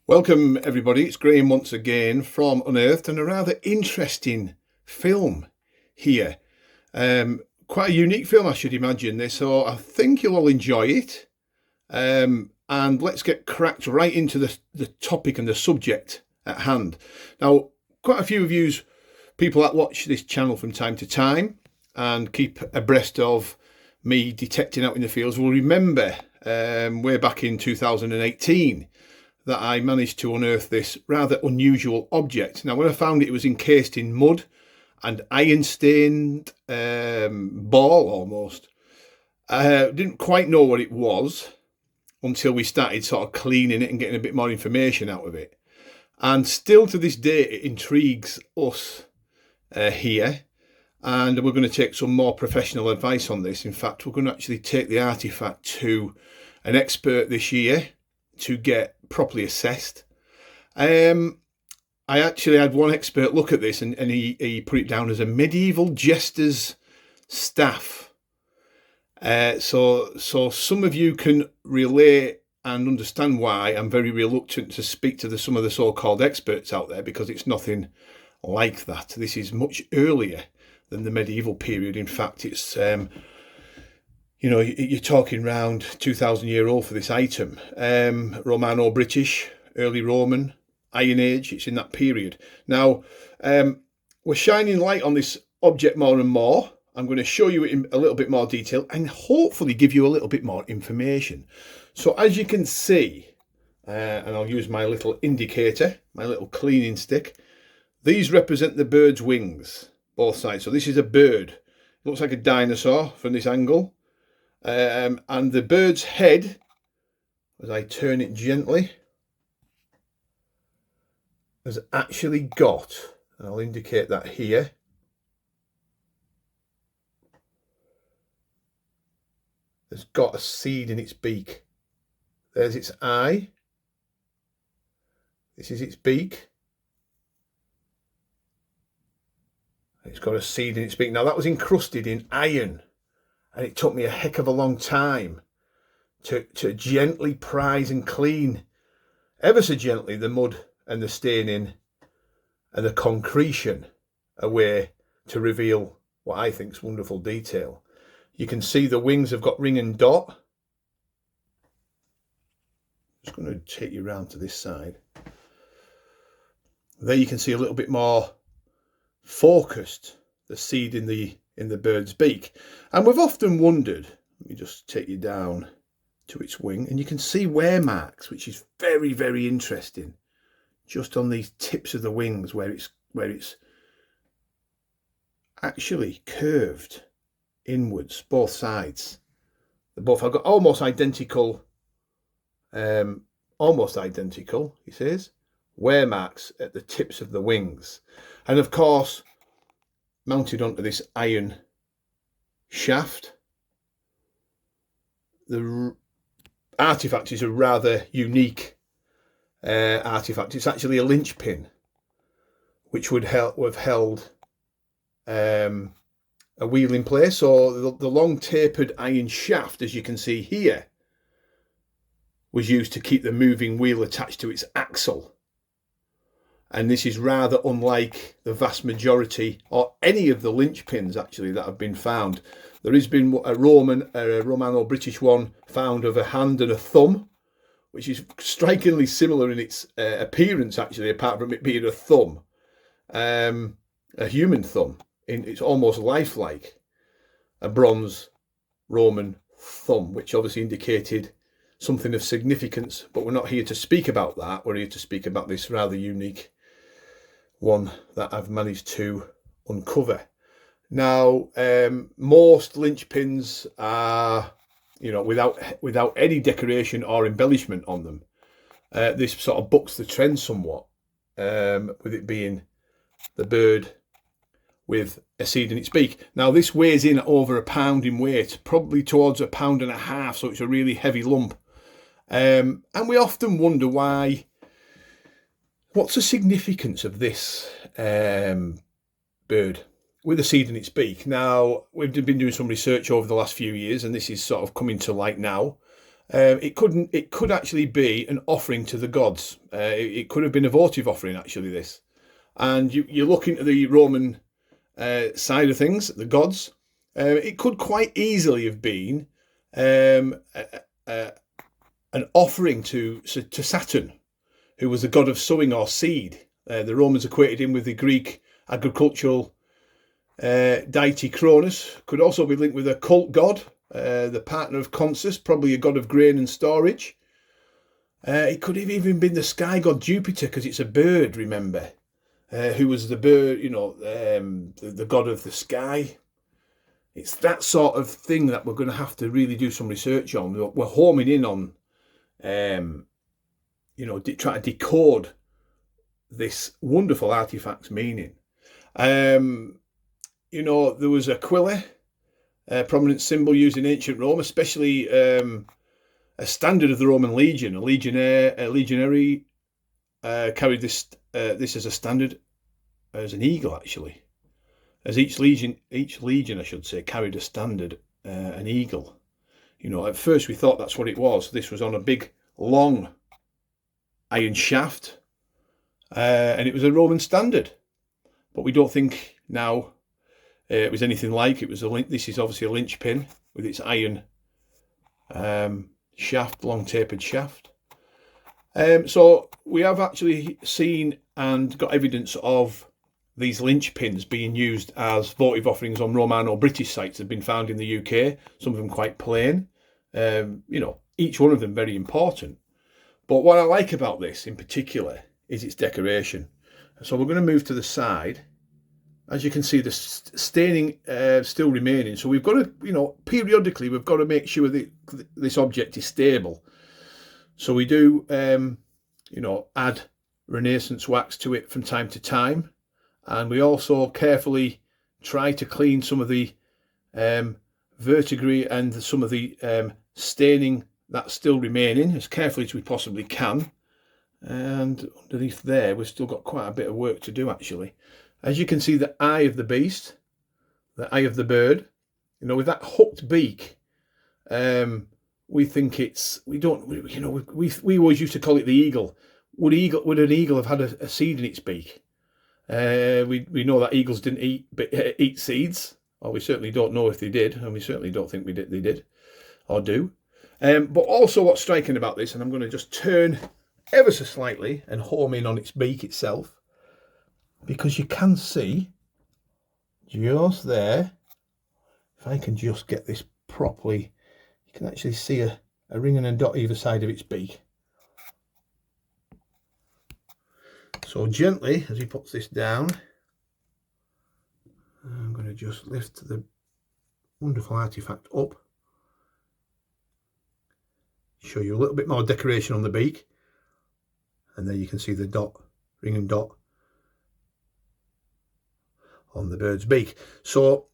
Welcome everybody, it's Graham once again from Unearthed, and a rather interesting film here. Quite a unique film, I should imagine this, so I think you'll all enjoy it. And let's get cracked right into the topic and the subject at hand. Now, quite a few of you people that watch this channel from time to time and keep abreast of me detecting out in the fields will remember way back in 2018 that I managed to unearth this rather unusual object. Now, when I found it, it was encased in mud and iron-stained ball almost. I didn't quite know what it was until we started sort of cleaning it and getting a bit more information out of it. And still to this day, it intrigues us here. And we're going to take some more professional advice on this. In fact, we're going to actually take the artefact to an expert this year to get properly assessed. I actually had one expert look at this and he put it down as a medieval jester's staff. So some of you can relate and understand why I'm very reluctant to speak to some of the so-called experts out there, because it's nothing like that. This is much earlier than the medieval period. In fact, it's you're talking around 2,000-year-old for this item. Romano-British, early Roman, Iron Age, it's in that period. Now, we're shining light on this object more and more. I'm going to show you it in a little bit more detail and hopefully give you a little bit more information. So as you can see, and I'll use my little indicator, my little cleaning stick, these represent the bird's wings, both sides. So this is a bird. It looks like a dinosaur from this angle. And the bird's head, as I turn it gently, has actually got, and I'll indicate that here, has got a seed in its beak. There's its eye. This is its beak. It's got a seed in its beak. Now that was encrusted in iron. And it took me a heck of a long time to gently prise and clean, ever so gently, the mud and the staining and the concretion away to reveal what I think is wonderful detail. You can see the wings have got ring and dot. Just going to take you round to this side. There you can see a little bit more focused, the seed in the bird's beak. And we've often wondered, let me just take you down to its wing, and you can see wear marks, which is very, very interesting, just on these tips of the wings where it's actually curved inwards, both sides. They both have got almost identical, he says, wear marks at the tips of the wings. And of course, mounted onto this iron shaft, the artefact is a rather unique artefact. It's actually a linchpin, which would have held a wheel in place. So the long tapered iron shaft, as you can see here, was used to keep the moving wheel attached to its axle. And this is rather unlike the vast majority, or any of the linchpins actually, that have been found. There has been a Romano-British one found of a hand and a thumb, which is strikingly similar in its appearance actually, apart from it being a thumb, a human thumb. It's almost lifelike, a bronze Roman thumb, which obviously indicated something of significance. But we're not here to speak about that. We're here to speak about this rather unique one that I've managed to uncover. Now, most linchpins are, without any decoration or embellishment on them. This sort of bucks the trend somewhat, with it being the bird with a seed in its beak. Now, this weighs in at over £1 pound in weight, probably towards £1.5 pounds, so it's a really heavy lump. And we often wonder why. What's the significance of this bird with a seed in its beak? Now, we've been doing some research over the last few years, and this is sort of coming to light now. It could actually be an offering to the gods. It could have been a votive offering, actually, this. And you look into the Roman side of things, the gods. It could quite easily have been an offering to Saturn, who was the god of sowing or seed. The Romans equated him with the Greek agricultural deity Cronus. Could also be linked with a cult god, the partner of Consus, probably a god of grain and storage. It could have even been the sky god Jupiter, because it's a bird, remember, who was the bird, the god of the sky. It's that sort of thing that we're going to have to really do some research on. We're homing in on, trying to decode this wonderful artefact's meaning. There was Aquila, a prominent symbol used in ancient Rome, especially a standard of the Roman legion. A legionary carried this as a standard, as an eagle, actually. As each legion, I should say, carried a standard, an eagle. At first we thought that's what it was. This was on a big, long iron shaft, and it was a Roman standard. But we don't think now it was anything like. This is obviously a linchpin with its iron shaft, long tapered shaft. So we have actually seen and got evidence of these linchpins being used as votive offerings on Roman or British sites. Have been found in the UK, some of them quite plain. Each one of them very important. But what I like about this in particular is its decoration. So we're going to move to the side. As you can see, the staining still remaining. So we've got to, periodically, we've got to make sure that this object is stable. So we do, add Renaissance wax to it from time to time. And we also carefully try to clean some of the verdigris and some of the staining that's still remaining as carefully as we possibly can. And underneath there, we've still got quite a bit of work to do, actually. As you can see, the eye of the beast, the eye of the bird, with that hooked beak, we think we always used to call it the eagle. Would an eagle have had a seed in its beak? We know that eagles didn't eat seeds, or we certainly don't know if they did, and we certainly don't think they did or do. But also what's striking about this, and I'm going to just turn ever so slightly and home in on its beak itself, because you can see just there, if I can just get this properly, you can actually see a ring and a dot either side of its beak. So gently, as he puts this down, I'm going to just lift the wonderful artefact up, show you a little bit more decoration on the beak, and there you can see the dot, ring and dot on the bird's beak. So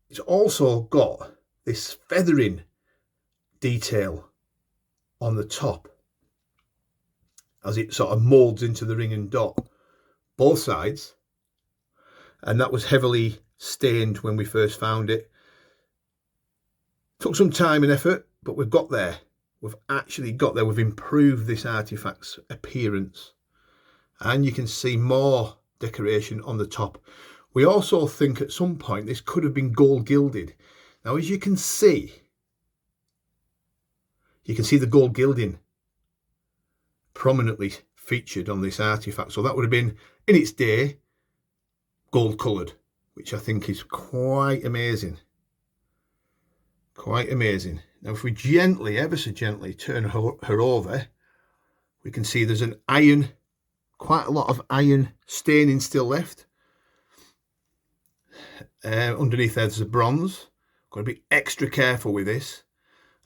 it's also got this feathering detail on the top as it sort of moulds into the ring and dot, both sides, and that was heavily stained when we first found it. Took some time and effort, but we've got there. We've actually got there. We've improved this artefact's appearance, and you can see more decoration on the top. We also think at some point this could have been gold gilded. Now, as you can see the gold gilding prominently featured on this artefact. So that would have been, in its day, gold coloured, which I think is quite amazing. Quite amazing. Now, if we gently, ever so gently, turn her over, we can see there's an iron, quite a lot of iron staining still left. Underneath there's a bronze. Got to be extra careful with this.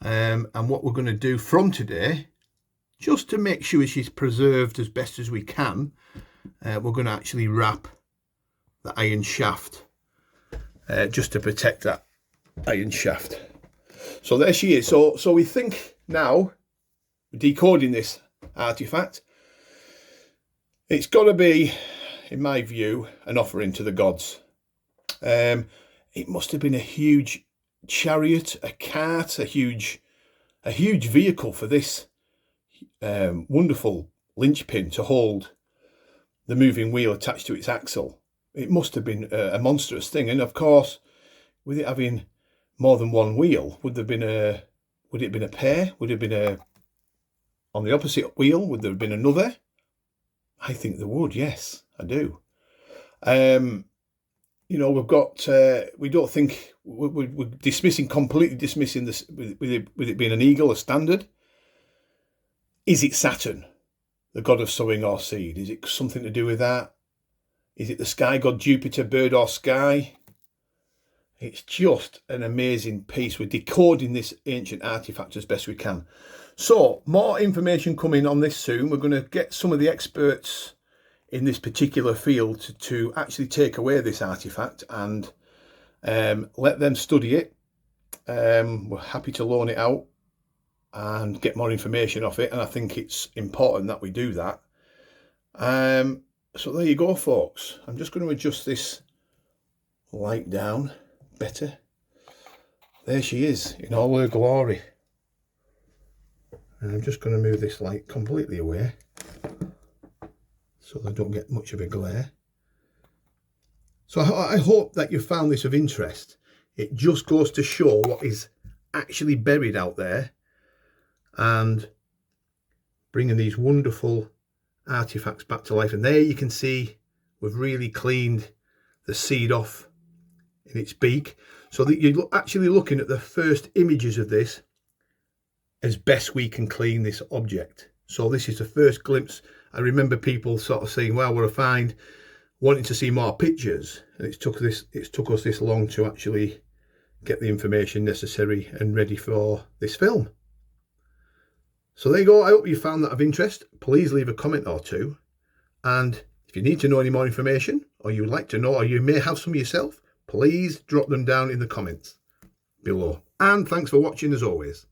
And what we're going to do from today, just to make sure she's preserved as best as we can, we're going to actually wrap the iron shaft, just to protect that iron shaft. So there she is. So we think now, decoding this artefact, it's got to be, in my view, an offering to the gods. It must have been a huge chariot, a cart, a huge a huge vehicle for this wonderful linchpin to hold the moving wheel attached to its axle. It must have been a monstrous thing. And of course, with it having more than one wheel, would it have been a pair? Would it have been on the opposite wheel? Would there have been another? I think there would, yes, I do. You know, we've got, we don't think, we're completely dismissing this, with it being an eagle, a standard. Is it Saturn, the god of sowing or seed? Is it something to do with that? Is it the sky god Jupiter, bird or sky? It's just an amazing piece. We're decoding this ancient artefact as best we can. So, more information coming on this soon. We're going to get some of the experts in this particular field to actually take away this artefact and let them study it. We're happy to loan it out and get more information off it, and I think it's important that we do that. So there you go, folks. I'm just going to adjust this light down better. There she is in all her glory, and I'm just going to move this light completely away so they don't get much of a glare. So I hope that you found this of interest. It just goes to show what is actually buried out there, and bringing these wonderful artifacts back to life. And there you can see we've really cleaned the seed off in its beak, so that you're actually looking at the first images of this as best we can clean this object. So this is the first glimpse. I remember people sort of saying, well, what I find, wanting to see more pictures, and it took us this long to actually get the information necessary and ready for this film. So there you go. I hope you found that of interest. Please leave a comment or two, and if you need to know any more information, or you would like to know, or you may have some yourself, please drop them down in the comments below. And thanks for watching as always.